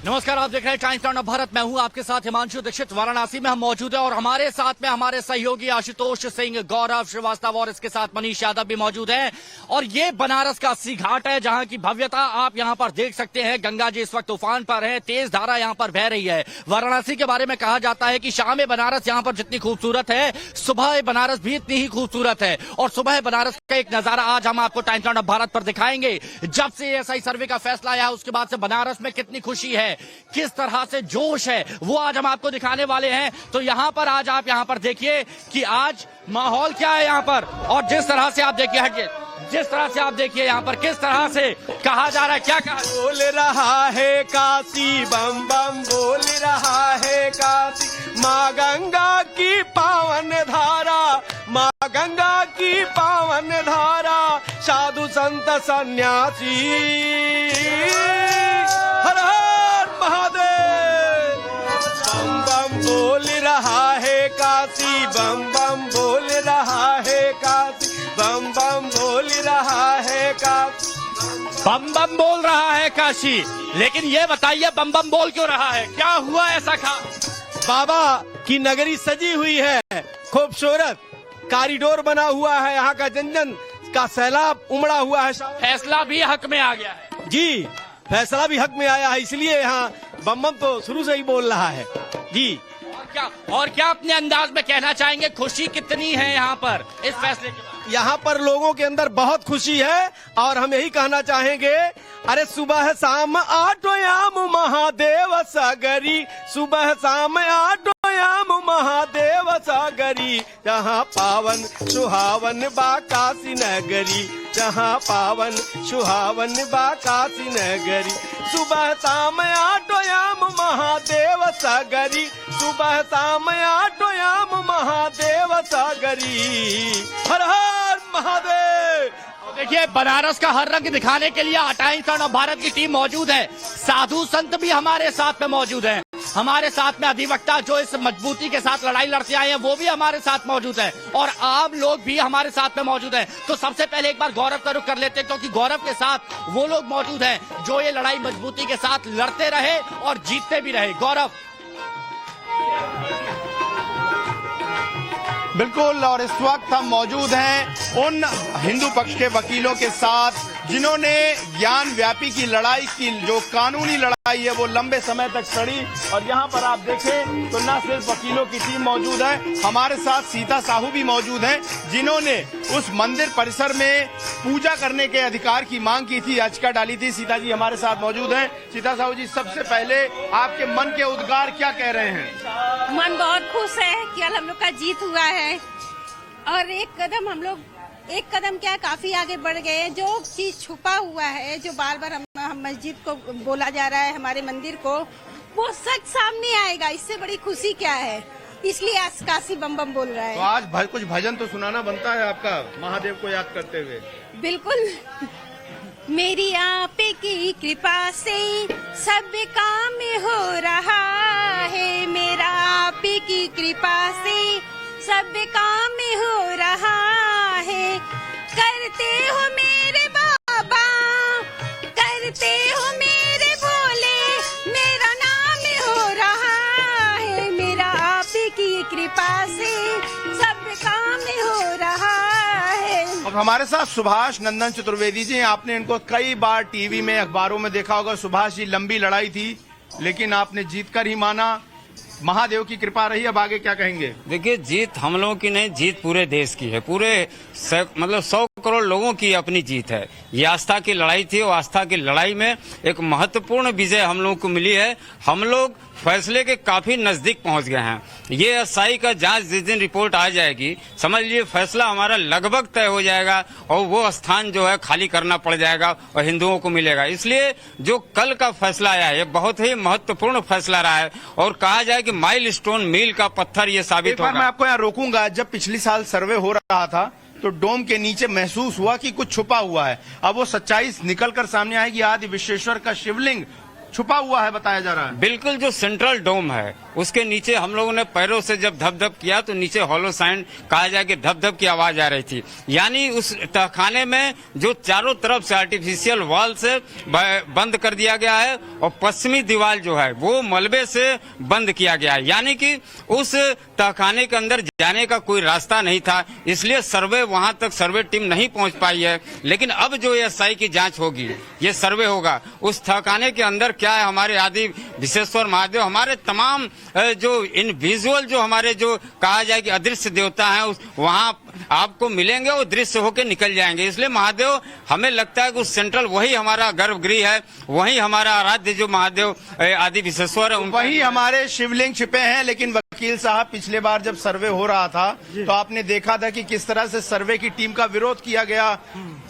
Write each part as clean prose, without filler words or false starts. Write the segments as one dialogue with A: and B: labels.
A: नमस्कार, आप देख रहे हैं टाइम्स नाउ भारत। मैं हूं आपके साथ हिमांशु दीक्षित। वाराणसी में हम मौजूद हैं और हमारे साथ में हमारे सहयोगी आशुतोष सिंह, गौरव श्रीवास्तव और इसके साथ मनीष यादव भी मौजूद हैं। और ये बनारस का अस्सी घाट है, जहां की भव्यता आप यहां पर देख सकते हैं। गंगा जी इस वक्त तूफान पर है, तेज धारा यहां पर बह रही है। वाराणसी के बारे में कहा जाता है कि शाम बनारस यहां पर जितनी खूबसूरत है, सुबह बनारस भी इतनी ही खूबसूरत है। और सुबह बनारस का एक नजारा आज हम आपको टाइम्स नाउ भारत पर दिखाएंगे। जब से एएसआई सर्वे का फैसला आया उसके बाद से बनारस में कितनी खुशी है, किस तरह से जोश है, वो आज हम आपको दिखाने वाले हैं। तो यहां पर आज आप यहां पर देखिए कि आज माहौल क्या है यहां पर। और जिस तरह से आप देखिए यहां पर किस तरह से कहा जा रहा है, क्या कहा
B: बोल रहा है काशी बम बम, बोल रहा है काशी माँ गंगा की पावन धारा, माँ गंगा की पावन धारा। साधु संत सन्यासी हर हर महादेव। बम बम बोल रहा है काशी, बम बम बोल रहा है काशी, बम बम बोल रहा है काशी।
A: बम बम बोल रहा है काशी। लेकिन ये बताइए बम बम बोल क्यों रहा है, क्या हुआ ऐसा
B: बाबा की नगरी सजी हुई है, खूबसूरत कॉरिडोर बना हुआ है, यहाँ का जन जन का सैलाब उमड़ा हुआ है।
A: फैसला भी हक में आ गया है
B: जी, फैसला भी हक में आया है, इसलिए यहाँ बम बम तो शुरू से ही बोल रहा है जी।
A: और क्या अपने अंदाज में कहना चाहेंगे, खुशी कितनी है यहाँ पर इस फैसले के बाद?
B: यहाँ पर लोगों के अंदर बहुत खुशी है और हम यही कहना चाहेंगे, अरे सुबह शाम आटोयाम महादेव सागरी, सुबह शाम आटोयाम महादेव सागरी। जहाँ पावन सुहावन बा काशी नगरी, जहाँ पावन सुहावन बा काशी नगरी। सुबह शाम आटोयाम महादेव सागरी, सुबह शाम आटोयाम महादेव सागरी। हर हर महादेव।
A: देखिए, बनारस का हर रंग दिखाने के लिए टाइम्स नाउ भारत की टीम मौजूद है। साधु संत भी हमारे साथ में मौजूद हैं। हमारे साथ में अधिवक्ता जो इस मजबूती के साथ लड़ाई लड़ते आए हैं वो भी हमारे साथ मौजूद है, और आम लोग भी हमारे साथ में मौजूद हैं। तो सबसे पहले एक बार गौरव का रुख कर लेते हैं, क्योंकि गौरव के साथ वो लोग मौजूद हैं जो ये लड़ाई मजबूती के साथ लड़ते रहे और जीतते भी रहे। गौरव।
C: बिल्कुल, और इस वक्त हम मौजूद हैं उन हिंदू पक्ष के वकीलों के साथ जिन्होंने ज्ञान व्यापी की लड़ाई की, जो कानूनी लड़ाई है वो लंबे समय तक लड़ी। और यहाँ पर आप देखें तो न सिर्फ वकीलों की टीम मौजूद है, हमारे साथ सीता साहू भी मौजूद हैं जिन्होंने उस मंदिर परिसर में पूजा करने के अधिकार की मांग की थी, याचिका डाली थी। सीता जी हमारे साथ मौजूद हैं। सीता साहू जी, सबसे पहले आपके मन के उद्गार क्या कह रहे हैं?
D: मन बहुत खुश है कि हम लोग का जीत हुआ है और एक कदम क्या काफी आगे बढ़ गए हैं। जो चीज छुपा हुआ है, जो बार बार हम मस्जिद को बोला जा रहा है, हमारे मंदिर को, वो सच सामने आएगा। इससे बड़ी खुशी क्या है, इसलिए आज काशी बम बम बोल रहा है।
C: तो आज कुछ भजन तो सुनाना बनता है आपका, महादेव को याद करते हुए।
D: बिल्कुल। मेरी आप की कृपा से सब काम हो रहा है, मेरा आप की कृपा से सब काम हो रहा है। करते हो मेरे बाबा, करते हो मेरे भोले, मेरा नाम हो रहा है। मेरा आप की कृपा से सब काम हो रहा है।
C: अब हमारे साथ सुभाष नंदन चतुर्वेदी जी, आपने इनको कई बार टीवी में अखबारों में देखा होगा। सुभाष जी, लंबी लड़ाई थी लेकिन आपने जीतकर ही माना, महादेव की कृपा रही। अब आगे क्या कहेंगे?
E: देखिए, जीत हम लोगों की नहीं, जीत पूरे देश की है। पूरे 100 करोड़ लोगों की अपनी जीत है। ये आस्था की लड़ाई थी और आस्था की लड़ाई में एक महत्वपूर्ण विजय हम लोगों को मिली है। हम लोग फैसले के काफी नजदीक पहुंच गए हैं। ये एसआई का जांच जिस दिन रिपोर्ट आ जाएगी, समझ लीजिए फैसला हमारा लगभग तय हो जाएगा और वो स्थान जो है खाली करना पड़ जाएगा और हिंदुओं को मिलेगा। इसलिए जो कल का फैसला आया है ये बहुत ही महत्वपूर्ण फैसला रहा है और कहा जाए कि माइलस्टोन, मील का पत्थर ये साबित होगा।
C: मैं आपको यहाँ रोकूंगा। जब पिछली साल सर्वे हो रहा था तो डोम के नीचे महसूस हुआ कि कुछ छुपा हुआ है। अब वो सच्चाई निकलकर सामने आएगी। आदि विश्वेश्वर का शिवलिंग छुपा हुआ है बताया जा रहा है।
E: बिल्कुल, जो सेंट्रल डोम है उसके नीचे हम लोगों ने पैरों से जब धप धप किया तो नीचे हॉलो साउंड कहा जाए कि धप धप की आवाज आ रही थी। यानी उस तहखाने में जो चारों तरफ से आर्टिफिशियल वॉल से बंद कर दिया गया है और पश्चिमी दीवार जो है वो मलबे से बंद किया गया है, यानी कि उस तहखाने के अंदर जाने का कोई रास्ता नहीं था, इसलिए सर्वे वहां तक सर्वे टीम नहीं पहुंच पाई है। लेकिन अब जो एसआई की जांच होगी, ये सर्वे होगा उस तहखाने के अंदर क्या है, हमारे आदि विश्वेश्वर महादेव, हमारे तमाम जो इन विजुअल जो हमारे जो कहा जाए कि अदृश्य देवता है वहां आपको मिलेंगे और दृश्य होकर निकल जाएंगे। इसलिए महादेव हमें लगता है कि उस सेंट्रल वही हमारा गर्भगृह है, वही हमारा आराध्य जो महादेव आदि विश्वेश्वर है,
C: वही हमारे शिवलिंग छिपे हैं। लेकिन वकील साहब, पिछले बार जब सर्वे हो रहा था तो आपने देखा था कि किस तरह से सर्वे की टीम का विरोध किया गया।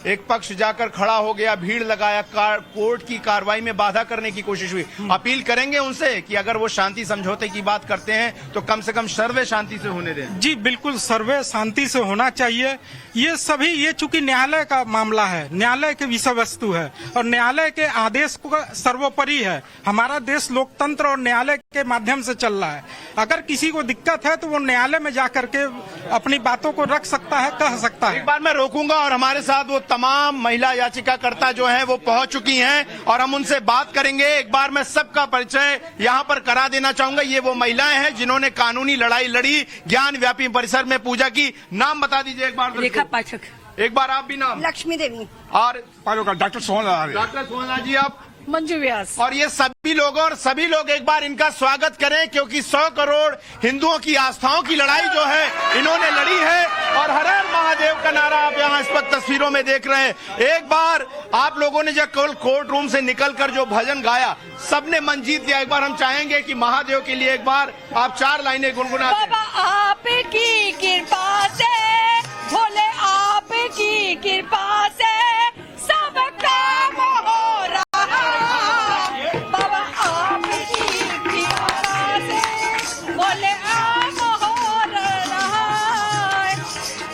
C: एक पक्ष जाकर खड़ा हो गया, भीड़ लगाया, कोर्ट की कार्रवाई में बाधा करने की कोशिश हुई। अपील करेंगे उनसे कि अगर वो शांति समझौते की बात करते हैं तो कम से कम सर्वे शांति से होने दें।
F: जी बिल्कुल, सर्वे शांति से होना चाहिए। ये चूंकि न्यायालय का मामला है, न्यायालय के विषय वस्तु है और न्यायालय के आदेश को सर्वोपरि है। हमारा देश लोकतंत्र और न्यायालय के माध्यम से चल रहा है। अगर किसी को दिक्कत है तो वो न्यायालय में जाकर के अपनी बातों को रख सकता है, कह सकता है।
C: एक बार मैं रोकूंगा और हमारे साथ वो तमाम महिला याचिकाकर्ता जो हैं वो पहुंच चुकी हैं और हम उनसे बात करेंगे। एक बार मैं सबका परिचय यहाँ पर करा देना चाहूंगा। ये वो महिलाएं हैं जिन्होंने कानूनी लड़ाई लड़ी, ज्ञान व्यापी परिसर में पूजा की। नाम बता दीजिए एक बार।
D: रेखा पाठक।
C: एक बार आप भी नाम।
D: लक्ष्मी देवी।
C: और
G: डॉक्टर सोहनलाल।
C: डॉक्टर सोहनलाल जी आप।
D: मंजू व्यास।
C: और ये सभी लोग एक बार इनका स्वागत करें, क्योंकि 100 करोड़ हिंदुओं की आस्थाओं की लड़ाई जो है इन्होंने लड़ी है। और हर हर महादेव का नारा आप यहाँ इस वक्त तस्वीरों में देख रहे हैं। एक बार आप लोगों ने जब कल कोर्ट रूम से निकलकर जो भजन गाया, सबने मन जीत लिया। एक बार हम चाहेंगे कि महादेव के लिए एक बार आप 4 लाइनें गुनगुना दें।
D: बाबा आपकी कृपा से, भोले आपकी कृपा से सब काम हो रहा। बाबा आपकी कृपा से भोले आप हो रहा।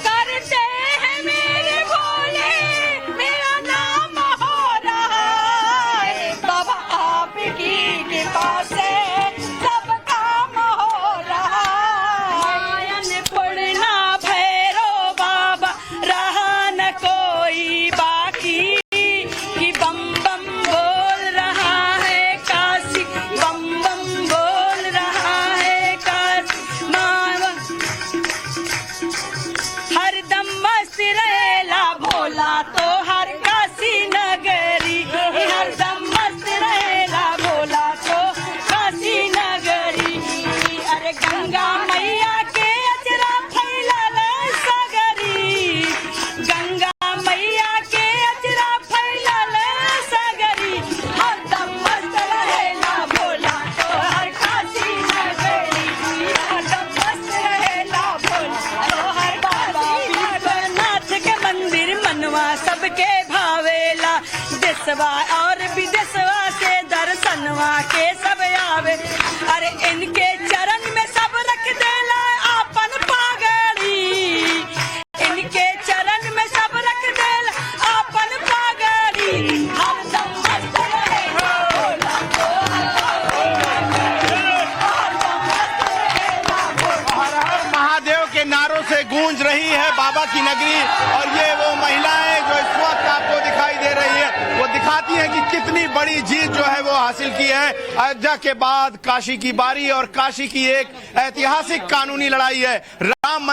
D: करते हैं मेरे भोले, मेरा नाम हो रहा है। बाबा आपकी कृपा से सब काम हो रहा। मायन पड़ना भैरो बाबा, रहा न कोई बाकी। कि बम बम बोल रहा है काशी, बम बम बोल रहा है काशी। मावन हरदम मस्त रहेला भोला तो हर काशी नगरी। हरदम मस्त रहेला भोला तो काशी नगरी। अरे गंगा मैया के अजरा फैलल सगरी। गंगा मैया के अजरा फैलल सगरी। हरदम मस्त रहेला भोला तो हर काशी नगरी। हरदम मस्त रहेला भोला तो हर काशी विश्वनाथ के मंदिर मनवा सबके भावेला। देशवा और विदेशवा से दर्शनवा के सब आवे। अरे इनके चरण में सब रख देला आपन पागड़ी। इनके चरण में सब रख देला आपन पागड़ी। हरदम मस्त रहेला भोला तो
C: हर हर महादेव के नारों से गूंज रही है बाबा की नगरी। और ये वो महिलाएं जो इस वक्त आपको दिखाई दे रही है, वो दिखाती हैं कि कितनी बड़ी जीत जो है वो हासिल की है। अयोध्या के बाद काशी की बारी और काशी की एक ऐतिहासिक कानूनी लड़ाई है। राम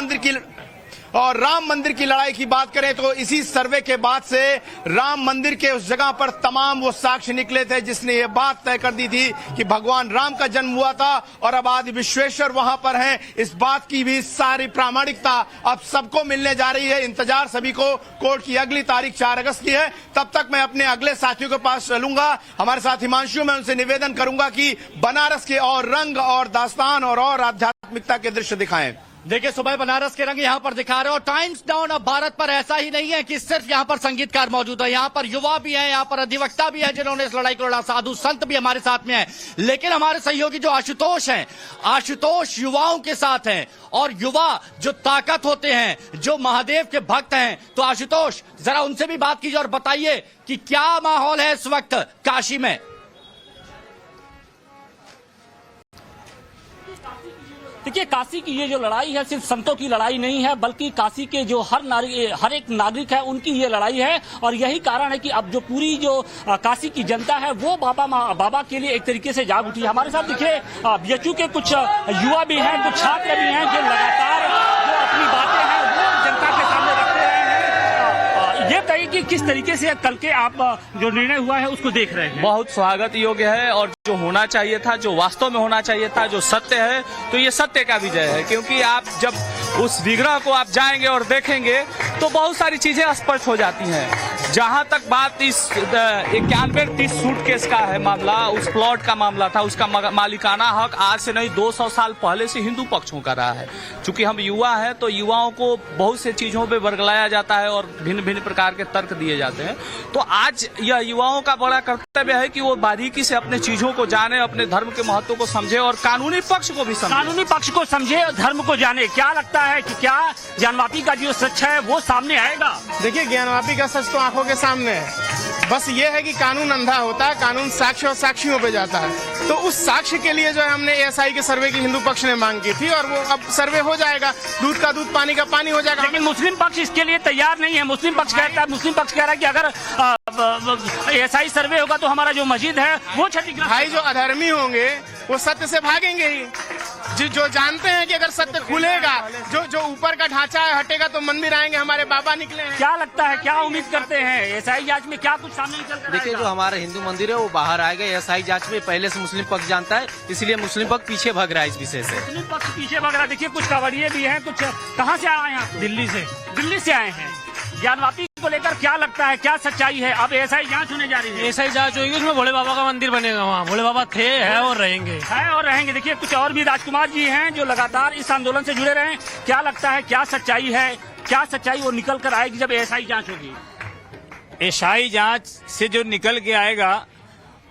C: मंदिर की लड़ाई की बात करें तो इसी सर्वे के बाद से राम मंदिर के उस जगह पर तमाम वो साक्ष्य निकले थे जिसने ये बात तय कर दी थी कि भगवान राम का जन्म हुआ था और अब आदि विश्वेश्वर वहां पर हैं। इस बात की भी सारी प्रामाणिकता अब सबको मिलने जा रही है। इंतजार सभी को कोर्ट की अगली तारीख 4 अगस्त की है। तब तक मैं अपने अगले साथियों के पास चलूंगा। हमारे साथ हिमांशु, मैं उनसे निवेदन करूंगा कि बनारस के और रंग और दास्तान और आध्यात्मिकता के दृश्य दिखाएं।
A: देखिए, सुबह बनारस के रंग यहाँ पर दिखा रहे हो। टाइम्स डाउन ऑफ भारत पर ऐसा ही नहीं है कि सिर्फ यहाँ पर संगीतकार मौजूद है, यहाँ पर युवा भी है, यहाँ पर अधिवक्ता भी है जिन्होंने इस लड़ाई को लड़ा, साधु संत भी हमारे साथ में है। लेकिन हमारे सहयोगी जो आशुतोष हैं, आशुतोष युवाओं के साथ हैं और युवा जो ताकत होते हैं, जो महादेव के भक्त हैं। तो आशुतोष, जरा उनसे भी बात कीजिए और बताइए कि क्या माहौल है इस वक्त काशी में।
G: देखिए, काशी की ये जो लड़ाई है सिर्फ संतों की लड़ाई नहीं है, बल्कि काशी के जो हर एक नागरिक है उनकी ये लड़ाई है। और यही कारण है कि अब जो पूरी जो काशी की जनता है वो बाबा के लिए एक तरीके से जाग उठी है। हमारे साथ देखिए बीएचयू के कुछ युवा भी हैं, कुछ छात्र भी हैं जो लगातार जो अपनी बातें हैं वो जनता के सामने रखते रहे हैं। ये तय कि किस तरीके से कल के आप जो निर्णय हुआ है उसको देख रहे हैं।
H: बहुत स्वागत योग्य है और जो होना चाहिए था, जो वास्तव में होना चाहिए था, जो सत्य है, तो ये सत्य का विजय है। क्योंकि आप जब उस विग्रह को आप जाएंगे और देखेंगे तो बहुत सारी चीजें स्पष्ट हो जाती हैं। जहां तक बात इस 91-30 सूटकेस का है मामला, उस प्लॉट का मामला था, उसका मालिकाना हक आज से नहीं 200 साल पहले से हिंदू पक्षों का रहा है। चूंकि हम युवा हैं तो युवाओं को बहुत से चीजों पे वर्गलाया जाता है और भिन्न भिन्न प्रकार के तर्क दिए जाते हैं। तो आज यह युवाओं का बड़ा कर्तव्य है कि वो बारीकी से अपने चीजों को जाने, अपने धर्म के महत्व को समझे और कानूनी पक्ष को भी समझे।
G: कानूनी पक्ष को समझे और धर्म को जाने। क्या लगता है कि क्या ज्ञानवापी का जो सच है वो सामने आएगा?
I: देखिए, ज्ञानवापी का सच तो आंखों के सामने है। बस ये है कि कानून अंधा होता है, कानून साक्ष्य और साक्षियों पे जाता है। तो उस साक्ष्य के लिए जो है हमने एएसआई के सर्वे की हिंदू पक्ष ने मांग की थी और वो अब सर्वे हो जाएगा, दूध का दूध पानी का पानी हो जाएगा।
G: लेकिन मुस्लिम पक्ष इसके लिए तैयार नहीं है। मुस्लिम पक्ष कह रहा है कि अगर एएसआई सर्वे होगा तो हमारा जो मस्जिद है वो क्षतिग्रस्त।
I: भाई, जो अधर्मी होंगे वो सत्य से भागेंगे ही। जो जानते हैं कि अगर सत्य खुलेगा, जो ऊपर का ढांचा है हटेगा तो मंदिर आएंगे। हमारे बाबा निकले हैं।
G: क्या लगता है, क्या उम्मीद करते हैं एएसआई जांच में क्या कुछ सामने निकल कर?
B: देखिए, जो हमारा हिंदू मंदिर है वो बाहर आएगा। एएसआई जांच में पहले से मुस्लिम पक्ष जानता है, इसलिए मुस्लिम पक्ष पीछे भाग रहा है इस विषय से।
G: मुस्लिम पक्ष पीछे भाग रहा है। देखिए, कुछ कांवड़िए भी हैं, कुछ कहाँ से आए हैं? दिल्ली से आए हैं। ज्ञानवापी को लेकर क्या लगता है, क्या सच्चाई है? अब एएसआई जांच होने जा रही है।
J: एएसआई जांच होगी, उसमें भोले बाबा का मंदिर बनेगा। वहाँ भोले बाबा थे, है और रहेंगे। देखिए, कुछ और भी राजकुमार जी हैं जो लगातार इस आंदोलन से जुड़े रहे। क्या लगता है, क्या सच्चाई है, क्या सच्चाई वो निकल कर आएगी जब एएसआई जांच होगी?
E: एएसआई जांच से जो निकल के आएगा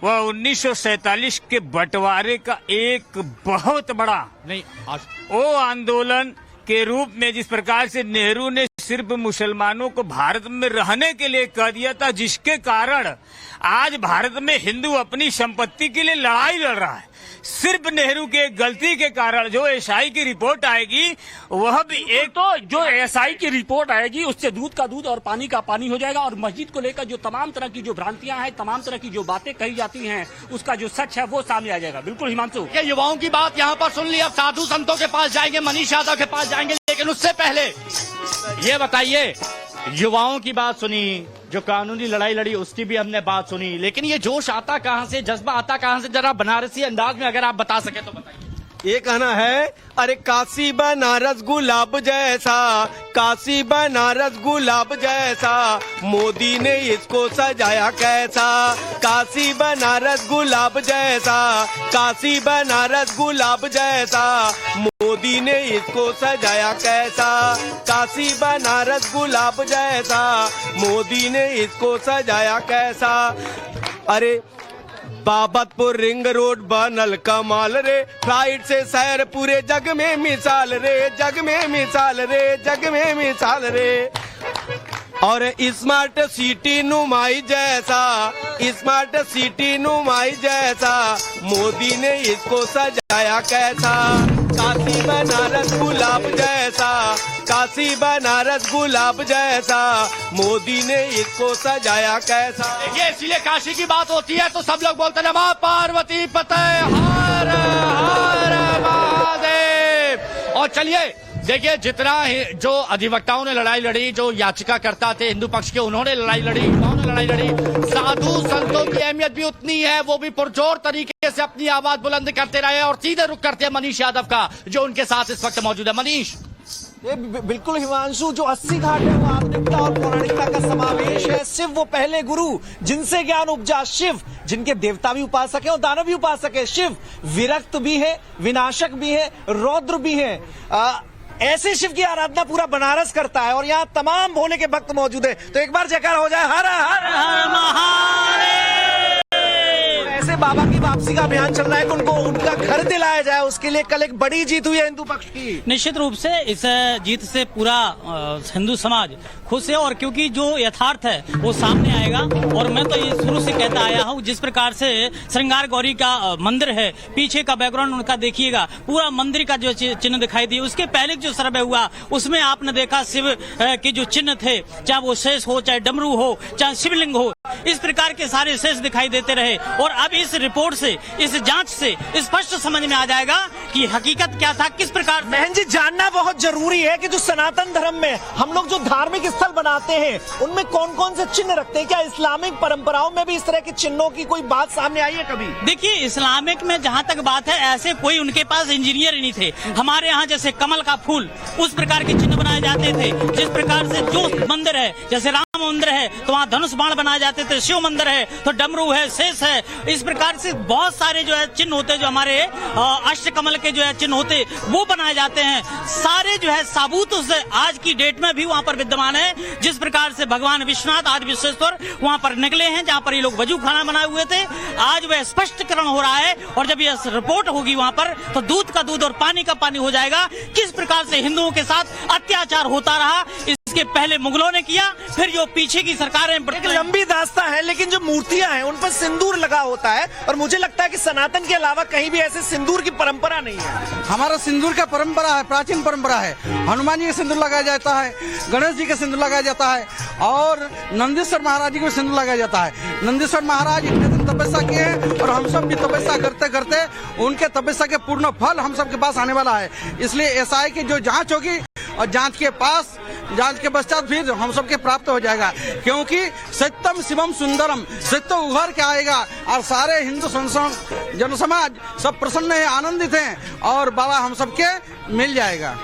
E: वह 1947 के बंटवारे का एक बहुत बड़ा वो आंदोलन के रूप में, जिस प्रकार से नेहरू ने सिर्फ मुसलमानों को भारत में रहने के लिए कह दिया था, जिसके कारण आज भारत में हिंदू अपनी संपत्ति के लिए लड़ाई लड़ रहा है। सिर्फ नेहरू के गलती के कारण जो एएसआई की रिपोर्ट आएगी वह भी एक, तो जो एएसआई की रिपोर्ट आएगी उससे दूध का दूध और पानी का पानी हो जाएगा। और मस्जिद को लेकर जो तमाम तरह की जो भ्रांतियां हैं, तमाम तरह की जो बातें कही जाती हैं, उसका जो सच है वो सामने आ जाएगा। बिल्कुल हिमांशु,
A: ये युवाओं की बात यहाँ पर सुन ली। अब साधु संतों के पास जाएंगे, मनीष यादव के पास जाएंगे, लेकिन उससे पहले ये बताइए, युवाओं की बात सुनी, जो कानूनी लड़ाई लड़ी उसकी भी हमने बात सुनी, लेकिन ये जोश आता कहां से, जज्बा आता कहां से? जरा बनारसी अंदाज में अगर आप बता सके तो बताइए।
B: ये कहना है, अरे काशी बनारस गुलाब जैसा, काशी बनारस गुलाब जैसा, मोदी ने इसको सजाया कैसा। काशी बनारस गुलाब जैसा, काशी बनारस गुलाब जैसा, मोदी ने इसको सजाया कैसा। काशी बनारस गुलाब जैसा, मोदी ने इसको सजाया कैसा। अरे बाबतपुर रिंग रोड बनल कमाल रे, फ्लाइट से शहर पूरे जग में मिसाल रे, जग में मिसाल रे, जग में मिसाल रे। और स्मार्ट सिटी नुमाई जैसा, स्मार्ट सिटी नुमाई जैसा, मोदी ने इसको सजाया कैसा। काशी बनारस गुलाब जैसा, काशी बनारस गुलाब जैसा, मोदी ने इसको सजाया कैसा।
A: ये इसीलिए काशी की बात होती है तो सब लोग बोलते हैं मां पार्वती पते हर हर महादेव। और चलिए देखिए, जितना जो अधिवक्ताओं ने लड़ाई लड़ी, जो याचिकाकर्ता थे हिंदू पक्ष के, उन्होंने लड़ाई लड़ी, उन्होंने लड़ाई लड़ी, साधु संतों की अहमियत भी उतनी है, वो भी पुरजोर तरीके से अपनी आवाज बुलंद करते रहे। और सीधे रुख करते हैं मनीष यादव का, जो उनके साथ इस वक्त मौजूद है। मनीष,
K: ये बिल्कुल हिमांशु, जो 80 घाट है वो आधुनिकता और पौराणिकता का समावेश है। शिव वो पहले गुरु जिनसे ज्ञान उपजा, शिव जिनके देवता भी उपासक है और दानव भी उपासक है। शिव विरक्त भी है, विनाशक भी है, रौद्र भी है। ऐसे शिव की आराधना पूरा बनारस करता है और यहाँ तमाम भोले के भक्त मौजूद है। तो एक बार जयकार हो जाए, हर हर हर महादेव। ऐसे बाबा की वापसी का अभियान चल रहा है कि उनको उनका घर दिलाया जाए, उसके लिए कल एक बड़ी जीत हुई है हिंदू पक्ष की।
J: निश्चित रूप से इस जीत से पूरा हिंदू समाज खुश है, और क्योंकि जो यथार्थ है वो सामने आएगा। और मैं तो ये शुरू से कहता आया हूँ, जिस प्रकार से श्रृंगार गौरी का मंदिर है, पीछे का बैकग्राउंड उनका देखिएगा, पूरा मंदिर का जो चिन्ह दिखाई दिए। उसके पहले जो सर्वे हुआ उसमें आपने देखा शिव के जो चिन्ह थे, चाहे वो शेष हो, चाहे डमरू हो, चाहे शिवलिंग हो, इस प्रकार के सारे शेष दिखाई देते रहे। और अब इस रिपोर्ट से, इस जांच से स्पष्ट समझ में आ जाएगा कि हकीकत क्या था, किस प्रकार।
K: बहन जी, जानना बहुत जरूरी है कि जो सनातन धर्म में हम लोग जो धार्मिक स्थल बनाते हैं उनमें कौन कौन से चिन्ह रखते हैं। क्या इस्लामिक परंपराओं में भी इस तरह के चिन्हों की कोई बात सामने आई है कभी?
J: देखिए, इस्लामिक में जहाँ तक बात है, ऐसे कोई उनके पास इंजीनियर ही नहीं थे। हमारे यहाँ जैसे कमल का फूल, उस प्रकार के चिन्ह बनाए जाते थे। जिस प्रकार से जो मंदिर है, जैसे राम मंदिर है तो वहाँ धनुष बाण बनाए जाते थे, शिव मंदिर है तो डमरू है, शेष है। इस प्रकार से बहुत सारे जो है चिन्ह होते, जो हमारे अष्ट कमल के जो है चिन्ह होते, वो बनाए जाते हैं। सारे जो है साबूत से आज की डेट में भी वहाँ पर विद्यमान है। जिस प्रकार से भगवान विश्वनाथ आदि विश्वेश्वर वहाँ पर निकले हैं, जहाँ पर ये लोग वजू खाना बनाए हुए थे, आज वह स्पष्टीकरण हो रहा है। और जब यह रिपोर्ट होगी वहाँ पर, तो दूध का दूध और पानी का पानी हो जाएगा। किस प्रकार से हिंदुओं के साथ अत्याचार होता रहा, इसके पहले मुगलों ने किया, फिर जो पीछे की सरकारें।
K: एक लंबी दास्तां है, लेकिन जो मूर्तियां हैं उन पर सिंदूर लगा होता है, और मुझे लगता है कि सनातन के अलावा कहीं भी ऐसे सिंदूर की परंपरा नहीं है।
L: हमारा सिंदूर का परंपरा है, प्राचीन परंपरा है। हनुमान जी का सिंदूर लगाया जाता है, गणेश जी का सिंदूर लगाया जाता है, और नंदीश्वर महाराज जी को सिंदूर लगाया जाता है। नंदीश्वर महाराज इतने दिन तपस्या किए हैं, और हम सब भी तपस्या करते करते उनके तपस्या के पूर्ण फल हम सब के पास आने वाला है। इसलिए एसआई की जो जांच होगी, और जांच के पश्चात फिर हम सबके प्राप्त हो जाएगा, क्योंकि सत्यम शिवम सुंदरम, सत्य उभर के आएगा। और सारे हिंदू जन समाज सब प्रसन्न है, आनंदित हैं, और बाबा हम सबके मिल जाएगा।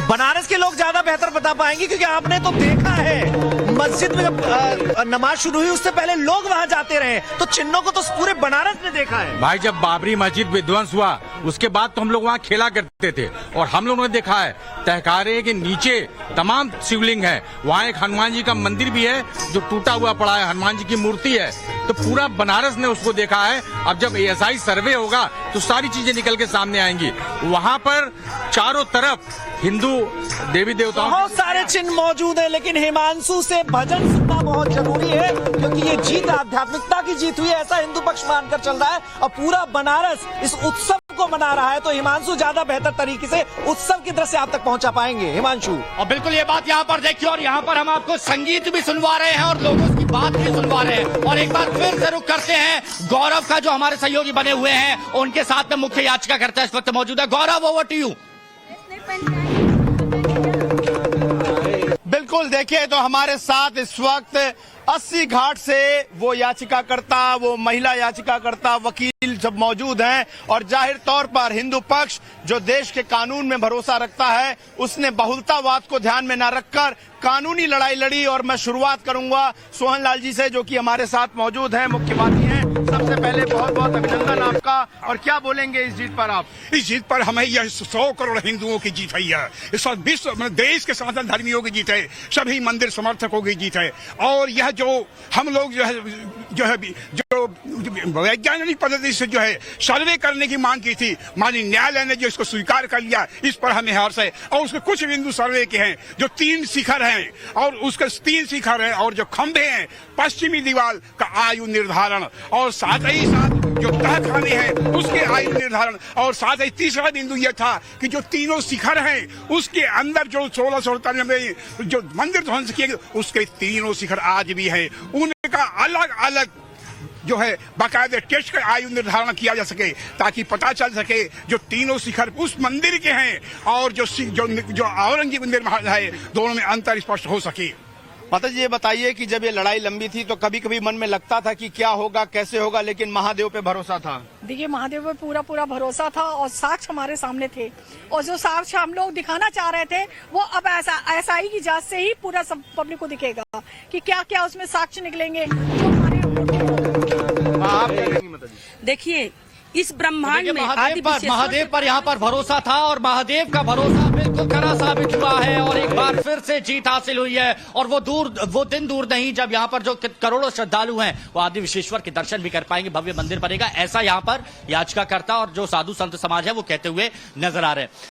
K: बनारस के लोग ज्यादा बेहतर बता पाएंगे, क्योंकि आपने तो देखा है मस्जिद में जब नमाज शुरू हुई उससे पहले लोग वहां जाते रहे, तो चिन्हों को तो पूरे बनारस ने देखा है।
M: भाई, जब बाबरी मस्जिद विध्वंस हुआ उसके बाद तो हम लोग वहाँ खेला करते थे, और हम लोगों ने देखा है तहखारे के नीचे तमाम शिवलिंग है। वहाँ एक हनुमान जी का मंदिर भी है जो टूटा हुआ पड़ा है, हनुमान जी की मूर्ति है। तो पूरा बनारस ने उसको देखा है। अब जब एएसआई सर्वे होगा तो सारी चीजें निकल के सामने आएंगी। वहाँ पर चारों तरफ हिंदू देवी देवताओं
K: बहुत सारे चिन्ह मौजूद हैं, लेकिन हिमांशु से भजन सुनना बहुत जरूरी है, क्योंकि ये जीत आध्यात्मिकता की जीत हुई है, ऐसा हिंदू पक्ष मानकर चल रहा है। और पूरा बनारस इस उत्सव को मना रहा है, तो हिमांशु ज्यादा बेहतर तरीके से उत्सव की दृश्य आप तक पहुंचा पाएंगे। हिमांशु,
A: और बिल्कुल ये बात यहाँ पर देखिए, और यहाँ पर हम आपको संगीत भी सुनवा रहे हैं और लोगों की बात भी सुनवा रहे हैं। और एक बार फिर से रुक करते हैं गौरव का, जो हमारे सहयोगी बने हुए हैं, उनके साथ में मुख्य याचिकाकर्ता इस वक्त मौजूद है। गौरव, ओवर टू यू।
C: बिल्कुल, देखिए तो हमारे साथ इस वक्त 80 घाट से वो याचिकाकर्ता, वो महिला याचिकाकर्ता वकील जब मौजूद हैं, और जाहिर तौर पर हिंदू पक्ष जो देश के कानून में भरोसा रखता है, उसने बहुलतावाद को ध्यान में न रखकर कानूनी लड़ाई लड़ी। और मैं शुरुआत करूंगा सोहन लाल जी से, जो कि हमारे साथ मौजूद हैं, मुख्यवादी हैं। सबसे पहले बहुत बहुत अभिनंदन आपका, और क्या बोलेंगे इस जीत पर आप?
N: इस जीत पर हमें यह 100 करोड़ हिंदुओं की जीत है, यह इस विश्व मतलब देश के सनातन धर्मियों की जीत है, सभी मंदिर समर्थकों की जीत है। और यह जो हम लोग जो वैज्ञानिक पद्धति से जो है सर्वे करने की मांग की थी, माननीय न्यायालय ने जो इसको स्वीकार कर लिया, इस पर हमें हर्ष है। और उसके कुछ बिंदु सर्वे के हैं, जो 3 शिखर हैं, और उसके 3 शिखर हैं, और जो खंभे हैं, पश्चिमी दीवार का आयु निर्धारण, और साथ ही साथ जो तहखाने हैं उसके आयु निर्धारण, और साथ ही तीसरा बिंदु यह था कि जो तीनों शिखर हैं उसके अंदर जो 1693 में जो मंदिर ध्वंस किए गए, उसके तीनों शिखर आज भी हैं। उनका अलग अलग जो है बाकायदे टेस्ट का आयु निर्धारण किया जा सके, ताकि पता चल सके जो तीनों शिखर उस मंदिर के हैं और जो औरंगजेब मंदिर है, दोनों में अंतर स्पष्ट हो सके।
C: माता जी, ये बताइए कि जब ये लड़ाई लंबी थी तो कभी कभी मन में लगता था कि क्या होगा, कैसे होगा, लेकिन महादेव पे भरोसा था।
O: देखिए, महादेव पे पूरा भरोसा था, और साक्ष्य हमारे सामने थे, और जो साक्ष्य हम लोग दिखाना चाह रहे थे वो अब एसआई की जांच से ही पूरा सब पब्लिक को दिखेगा कि क्या क्या उसमें साक्ष्य निकलेंगे।
D: देखिए, इस ब्रह्मांड में
A: महादेव पर यहाँ पर भरोसा था और महादेव का भरोसा बिल्कुल खरा साबित हुआ है और एक बार फिर से जीत हासिल हुई है। और वो दिन दूर नहीं जब यहाँ पर जो करोड़ों श्रद्धालु हैं वो आदि विश्वेश्वर के दर्शन भी कर पाएंगे, भव्य मंदिर बनेगा, ऐसा यहाँ पर याचिकाकर्ता और जो साधु संत समाज है वो कहते हुए नजर आ रहे हैं।